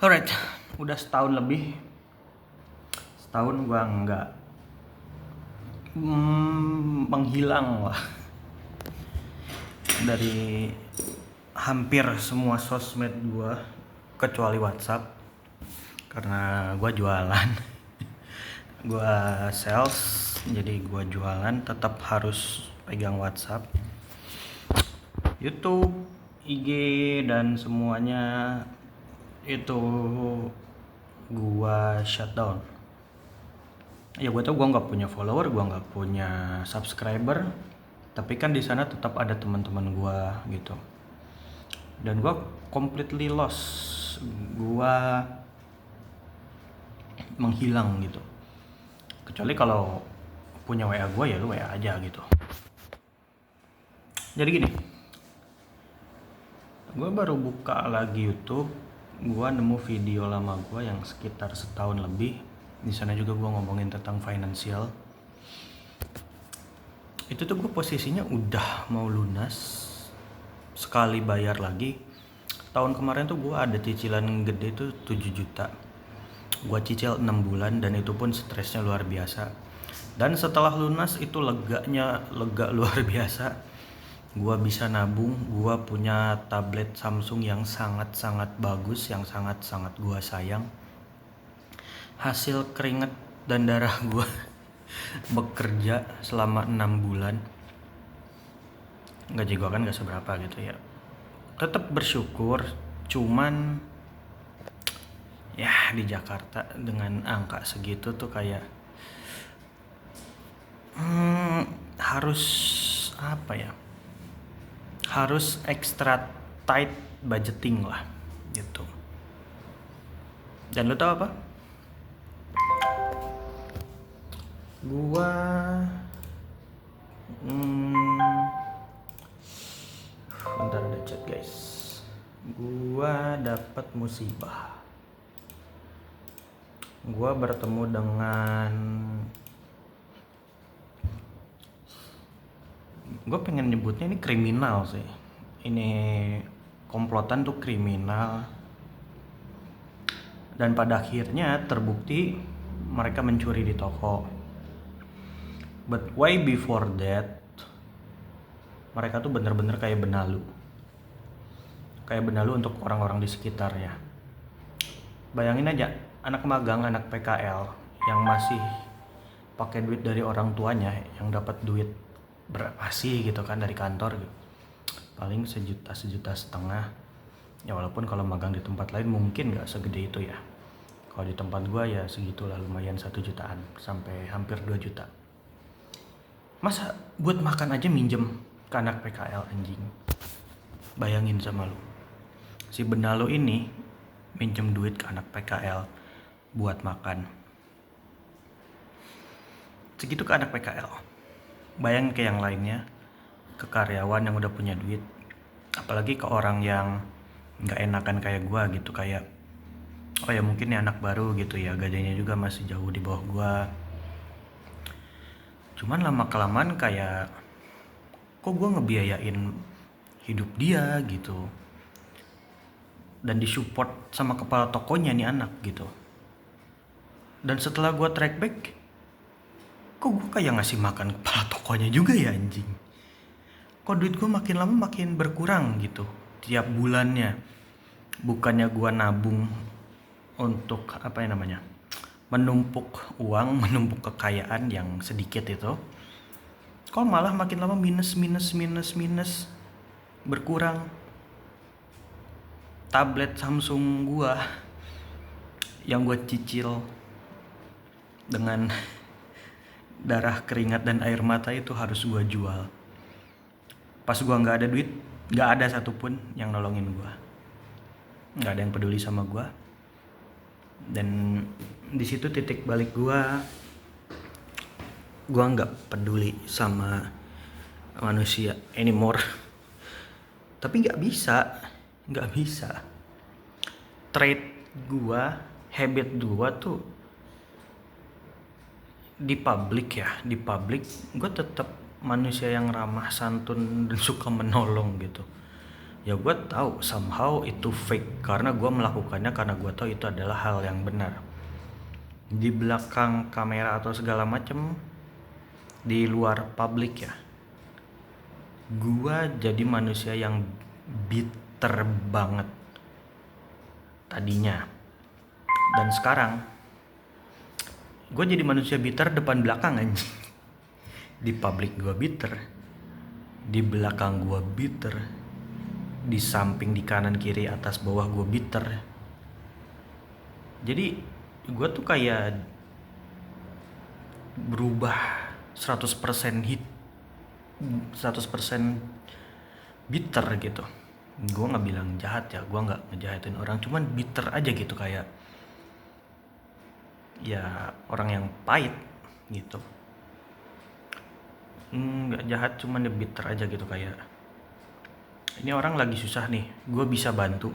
Alright, udah setahun lebih. Setahun gua nggak menghilang lah dari hampir semua sosmed gua kecuali WhatsApp karena gua jualan. Gua sales, jadi gua jualan tetap harus pegang WhatsApp, YouTube, IG dan semuanya itu gua shutdown. Ya gue tau gue nggak punya follower, gue nggak punya subscriber, tapi kan di sana tetap ada teman-teman gue gitu. Dan gue completely lost, gue menghilang gitu. Kecuali kalau punya WA gue ya lu WA aja gitu. Jadi gini, gue baru buka lagi YouTube, gue nemu video lama gue yang sekitar setahun lebih. Di sana juga gue ngomongin tentang financial. Itu tuh gue posisinya udah mau lunas, sekali bayar lagi. Tahun kemarin tuh gue ada cicilan gede tuh 7 juta. Gue cicil 6 bulan dan itu pun stresnya luar biasa. Dan setelah lunas itu lega luar biasa. Gue bisa nabung, gue punya tablet Samsung yang sangat-sangat bagus, yang sangat-sangat gue sayang. Hasil keringet dan darah gue bekerja selama 6 bulan. Gaji gue kan gak seberapa gitu ya. Tetap bersyukur, cuman ya di Jakarta dengan angka segitu tuh kayak harus apa ya, harus extra tight budgeting lah gitu. Dan lo tau apa? Gua bentar ada chat guys. Gua dapat musibah. Gua bertemu dengan, gue pengen nyebutnya ini kriminal sih. Ini komplotan tuh kriminal. Dan pada akhirnya terbukti mereka mencuri di toko. But way before that, mereka tuh bener-bener kayak benalu. Kayak benalu untuk orang-orang di sekitarnya. Bayangin aja, anak magang, anak PKL yang masih pakai duit dari orang tuanya, yang dapat duit berapa sih gitu kan dari kantor gitu. Paling sejuta setengah. Ya walaupun kalau magang di tempat lain mungkin gak segede itu ya. Kalau di tempat gua ya segitulah, lumayan 1 jutaan sampai hampir 2 juta. Masa buat makan aja minjem ke anak PKL, anjing. Bayangin sama lu. Si benalu ini minjem duit ke anak PKL buat makan. Segitu ke anak PKL. Bayangin ke yang lainnya, ke karyawan yang udah punya duit. Apalagi ke orang yang gak enakan kayak gua gitu, kayak oh ya mungkin nih anak baru gitu ya, gajinya juga masih jauh di bawah gua. Cuman lama kelamaan kayak kok gua ngebiayain hidup dia gitu. Dan disupport sama kepala tokonya nih anak gitu. Dan setelah gua track back, kok gua kayak ngasih makan kepala tokonya juga ya anjing. Kok duit gua makin lama makin berkurang gitu tiap bulannya. Bukannya gua nabung untuk apa ya namanya, menumpuk uang, menumpuk kekayaan yang sedikit itu, kok malah makin lama minus berkurang. Tablet Samsung gua yang gua cicil dengan darah, keringat dan air mata itu harus gua jual. Pas gua nggak ada duit, nggak ada satupun yang nolongin gua, nggak ada yang peduli sama gua. Dan di situ titik balik gua nggak peduli sama manusia anymore. Tapi nggak bisa. Trait gua, habit gua tuh di publik gua tetap manusia yang ramah, santun dan suka menolong gitu. Ya gue tahu somehow itu fake karena gue melakukannya karena gue tahu itu adalah hal yang benar. Di belakang kamera atau segala macem, di luar publik ya, gue jadi manusia yang bitter banget tadinya. Dan sekarang gue jadi manusia bitter depan belakang aja. Di publik gue bitter, di belakang gue bitter, di samping, di kanan, kiri, atas, bawah gue bitter. Jadi gue tuh kayak berubah 100% 100% bitter gitu. Gue nggak bilang jahat ya, gue nggak ngejahatin orang, cuman bitter aja gitu, kayak ya orang yang pahit gitu. Nggak jahat, cuman ya bitter aja gitu, kayak ini orang lagi susah nih, gue bisa bantu,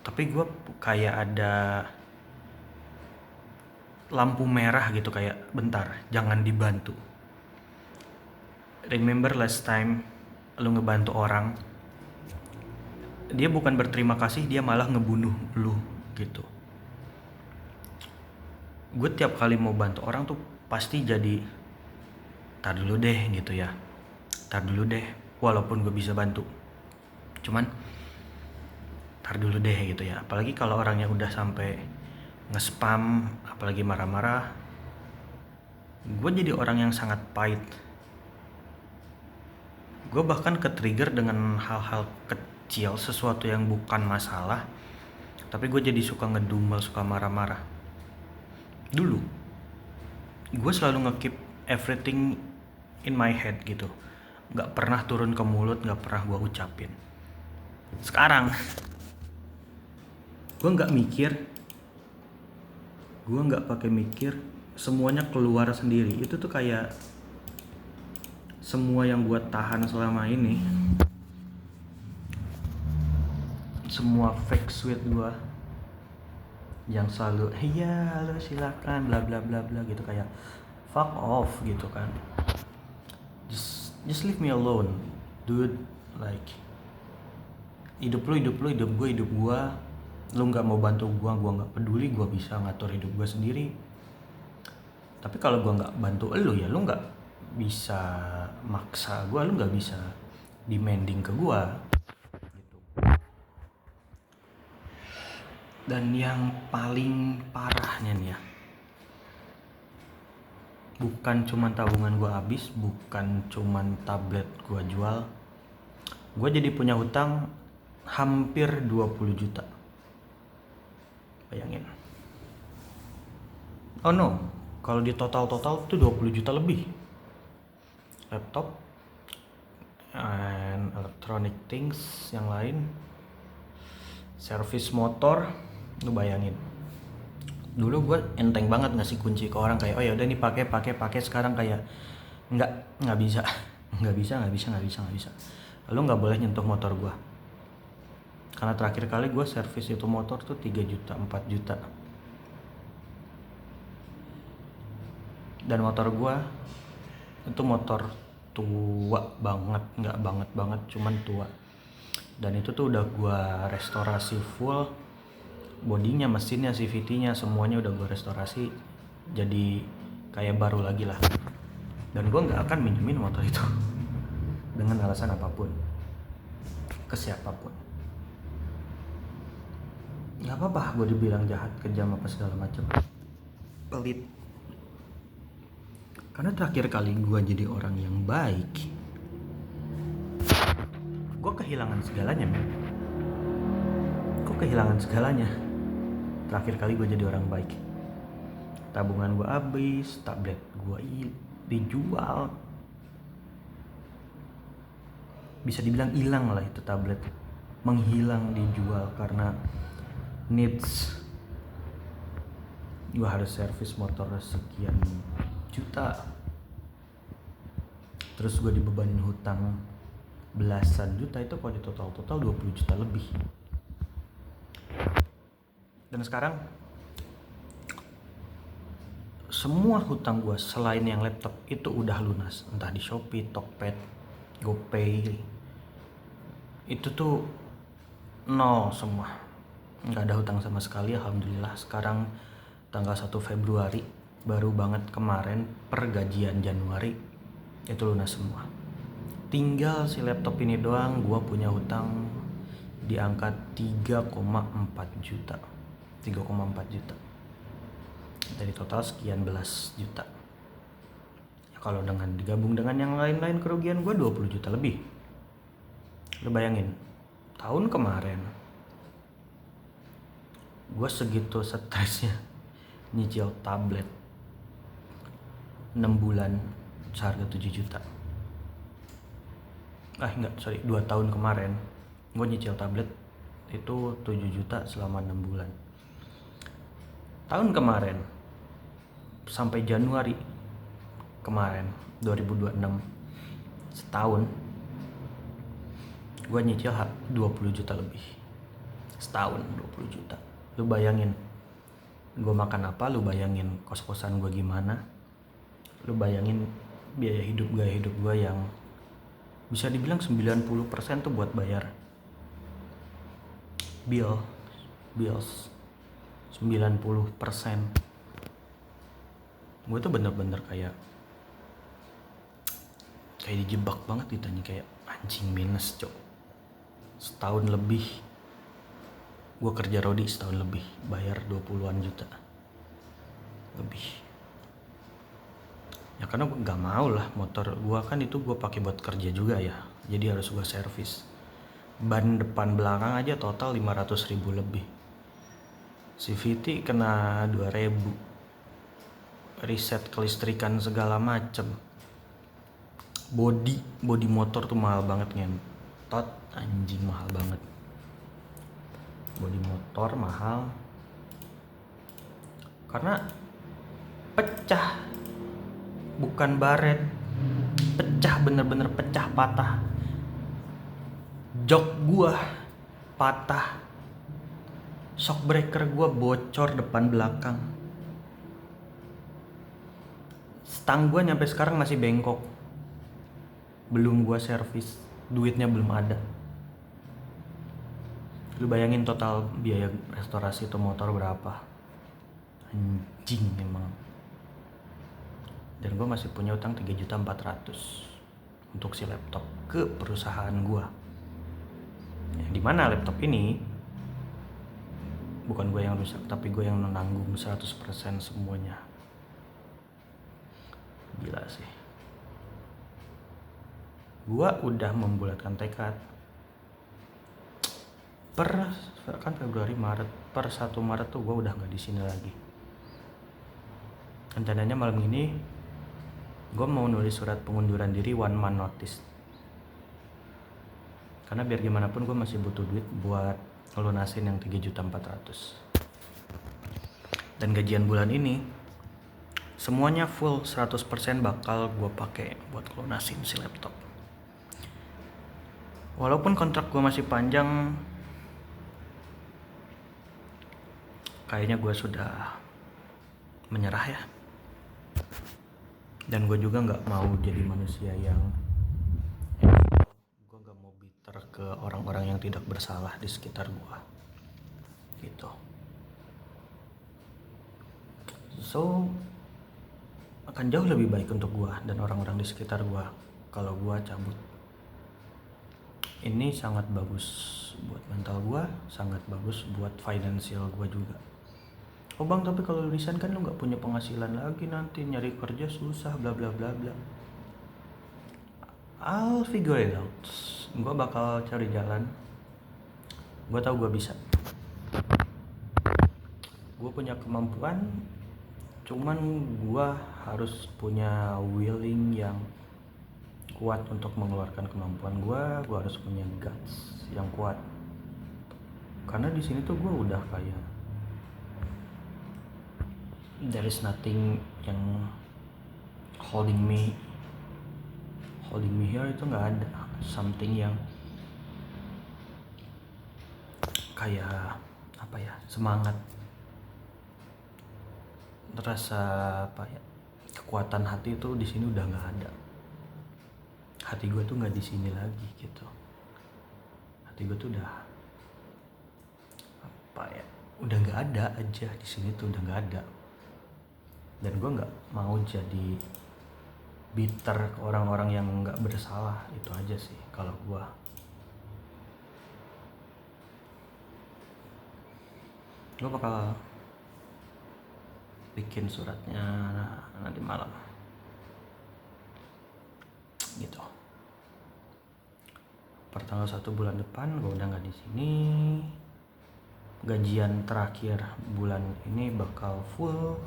tapi gue kayak ada lampu merah gitu, kayak bentar, jangan dibantu. Remember last time lu ngebantu orang, dia bukan berterima kasih, dia malah ngebunuh lu gitu. Gue tiap kali mau bantu orang tuh pasti jadi tar dulu deh gitu ya, tar dulu deh, walaupun gue bisa bantu, cuman tar dulu deh gitu ya. Apalagi kalau orangnya udah sampai nge-spam, apalagi marah-marah, gue jadi orang yang sangat pahit. Gue bahkan ke-trigger dengan hal-hal kecil, sesuatu yang bukan masalah, tapi gue jadi suka ngedumel, suka marah-marah. Dulu gue selalu nge-keep everything in my head gitu, gak pernah turun ke mulut, gak pernah gue ucapin. Sekarang gue gak mikir, gue gak pakai mikir, semuanya keluar sendiri. Itu tuh kayak semua yang gue tahan selama ini, semua fake sweet gue yang selalu iya lo silakan bla bla bla bla gitu, kayak fuck off gitu kan. Just leave me alone dude. Like hidup lu, hidup gue. Lu nggak mau bantu gue nggak peduli, gue bisa ngatur hidup gue sendiri. Tapi kalau gue nggak bantu lu ya lu nggak bisa maksa gue, lu nggak bisa demanding ke gue gitu. Dan yang paling parahnya nih ya, bukan cuman tabungan gue habis, bukan cuman tablet gue jual, gue jadi punya hutang hampir 20 juta. Bayangin. Oh no, kalau di total tuh 20 juta lebih. Laptop and electronic things yang lain, servis motor, lu bayangin. Dulu gue enteng banget ngasih kunci ke orang, kayak oh ya udah nih pakai. Sekarang kayak nggak bisa nggak bisa. Lu nggak boleh nyentuh motor gue, karena terakhir kali gue servis itu motor tuh 3 juta 4 juta. Dan motor gue itu motor tua banget, nggak banget cuman tua. Dan itu tuh udah gue restorasi full, bodinya, mesinnya, CVT-nya, semuanya udah gue restorasi jadi kayak baru lagi lah. Dan gue nggak akan minjemin motor itu dengan alasan apapun ke siapapun. Nggak apa-apa gue dibilang jahat, kejam, apa segala macam, pelit. Karena terakhir kali gue jadi orang yang baik, gue kehilangan segalanya, men. Gue kehilangan segalanya. Terakhir kali gue jadi orang baik, tabungan gue habis, tablet gue dijual, bisa dibilang hilang lah itu tablet, menghilang, dijual karena needs. Gue harus servis motor sekian juta, terus gue dibebanin hutang belasan juta. Itu kalau di total 20 juta lebih. Dan sekarang semua hutang gue selain yang laptop itu udah lunas, entah di Shopee, Tokped, GoPay, itu tuh nol semua, nggak ada hutang sama sekali. Alhamdulillah sekarang tanggal 1 Februari, baru banget kemarin pergajian Januari itu lunas semua. Tinggal si laptop ini doang gua punya hutang di angka 3,4 juta. 3,4 juta dari total sekian belas juta. Ya, kalau dengan digabung dengan yang lain-lain kerugian gua 20 juta lebih. Lu bayangin, tahun kemarin gua segitu stresnya nyicil tablet 6 bulan seharga 7 juta. Enggak, sorry, 2 tahun kemarin gue nyicil tablet itu 7 juta selama 6 bulan. Tahun kemarin sampai Januari kemarin 2026, setahun gue nyicil 20 juta lebih. Setahun 20 juta. Lu bayangin gue makan apa, lu bayangin kos-kosan gue gimana, lu bayangin biaya hidup gue yang bisa dibilang 90% tuh buat bayar bills 90%. Gue tuh bener-bener kayak dijebak banget ditanya, kayak anjing minus cok. Setahun lebih gue kerja rodi, setahun lebih bayar 20-an juta lebih. Ya karena gue gak mau lah, motor gue kan itu gue pakai buat kerja juga ya, jadi harus gue servis. Ban depan belakang aja total 500.000 lebih. CVT kena 2.000. Riset kelistrikan segala macem. Body motor tuh mahal banget ngentot, anjing mahal banget. Body motor mahal karena pecah, bukan baret, pecah, bener-bener pecah, patah. Jok gua patah, shock breaker gua bocor depan belakang, stang gua nyampe sekarang masih bengkok, belum gua servis, duitnya belum ada. Lu bayangin total biaya restorasi itu motor berapa, anjing emang. Dan gue masih punya utang 3.400.000 untuk si laptop ke perusahaan gue. Ya, dimana laptop ini bukan gue yang rusak, tapi gue yang menanggung 100% semuanya. Gila sih. Gue udah membulatkan tekad kan Februari, Maret, per 1 Maret tuh gue udah gak di sini lagi. Rencananya malam ini gue mau nulis surat pengunduran diri 1 month notice. Karena biar gimana pun gue masih butuh duit buat ngelunasin yang 3.400.000. Dan gajian bulan ini semuanya full 100% bakal gue pakai buat ngelunasin si laptop. Walaupun kontrak gue masih panjang, kayaknya gue sudah menyerah ya. Dan gue juga gak mau jadi manusia yang gue gak mau bitter ke orang-orang yang tidak bersalah di sekitar gue gitu. So akan jauh lebih baik untuk gue dan orang-orang di sekitar gue kalau gue cabut. Ini sangat bagus buat mental gue, sangat bagus buat financial gue juga. Oh bang, tapi kalau lu resign kan lu gak punya penghasilan lagi, nanti nyari kerja susah, bla bla bla bla. I'll figure it out. Gue bakal cari jalan. Gue tahu gue bisa. Gue punya kemampuan, cuman gue harus punya willing yang kuat untuk mengeluarkan kemampuan gue. Gue harus punya guts yang kuat. Karena di sini tuh gue udah kayak there is nothing yang holding me here, itu nggak ada something yang kayak apa ya, semangat, rasa apa ya, kekuatan hati itu di sini udah nggak ada. Hati gue tuh nggak di sini lagi gitu. hati gue tuh udah apa ya, udah nggak ada aja di sini tuh, udah nggak ada. Dan gue nggak mau jadi bitter ke orang-orang yang nggak bersalah, itu aja sih kalau gue. Gue bakal bikin suratnya nanti malam gitu. Pertanggal 1 bulan depan gue udah nggak di sini. Gajian terakhir bulan ini bakal full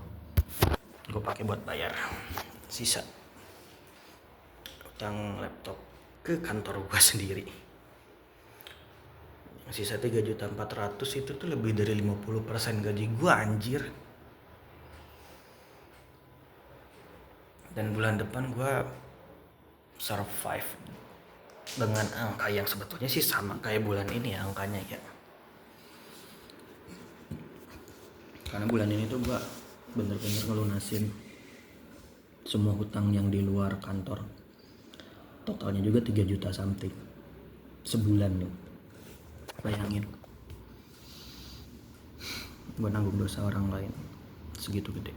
gue pakai buat bayar sisa utang laptop ke kantor gue sendiri. Sisa 3.400.000 itu tuh lebih dari 50% gaji gue, anjir. Dan bulan depan gue survive dengan angka yang sebetulnya sih sama kayak bulan ini ya angkanya ya. Karena bulan ini tuh gue bener-bener ngelunasin semua hutang yang di luar kantor. Totalnya juga 3 juta something sebulan loh. Bayangin, gue nanggung dosa orang lain segitu gede.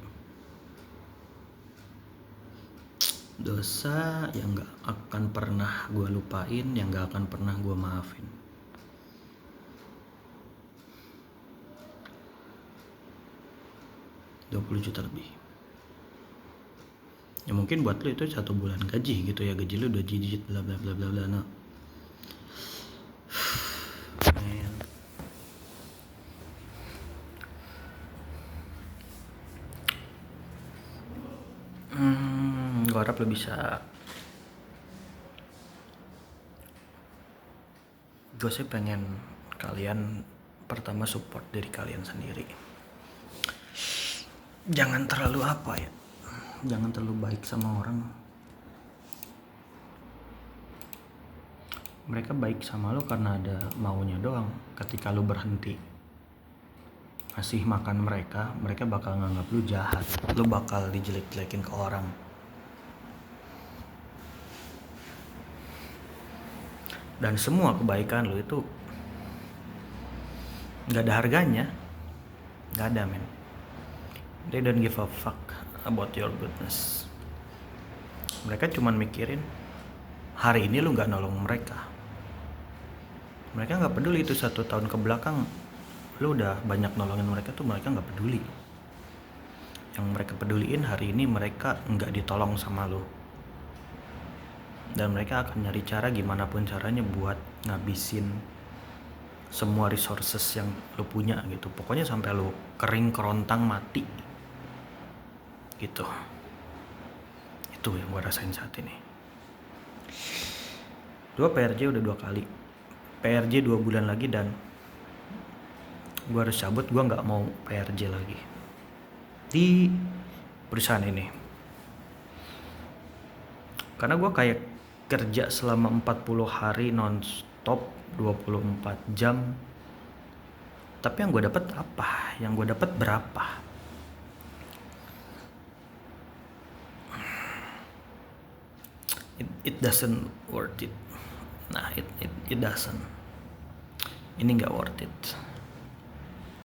Dosa yang gak akan pernah gue lupain, yang gak akan pernah gue maafin. $20 juta lebih. Ya mungkin buat lo itu 1 bulan gaji gitu ya, gaji lo 2 digit bla bla bla bla bla. No. Gue harap lo bisa. Gue sih pengen kalian pertama support diri kalian sendiri. Jangan terlalu apa ya, jangan terlalu baik sama orang. Mereka baik sama lo karena ada maunya doang. Ketika lo berhenti ngasih makan mereka, mereka bakal nganggap lo jahat. Lo bakal dijelek-jelekin ke orang. Dan semua kebaikan lo itu gak ada harganya. Gak ada, men. They don't give a fuck about your goodness. Mereka cuman mikirin hari ini lu gak nolong mereka. Mereka gak peduli itu 1 tahun ke belakang lu udah banyak nolongin mereka tuh, mereka gak peduli. Yang mereka peduliin hari ini mereka gak ditolong sama lu. Dan mereka akan nyari cara gimana pun caranya buat ngabisin semua resources yang lu punya gitu. Pokoknya sampai lu kering kerontang mati gitu. Itu yang gue rasain saat ini. Gue PRJ udah 2 kali. PRJ 2 bulan lagi dan gue harus cabut. Gue gak mau PRJ lagi di perusahaan ini. Karena gue kayak kerja selama 40 hari non-stop 24 jam. Tapi yang gue dapat apa? Yang gue dapat berapa? It doesn't worth it. Nah, it doesn't. Ini nggak worth it.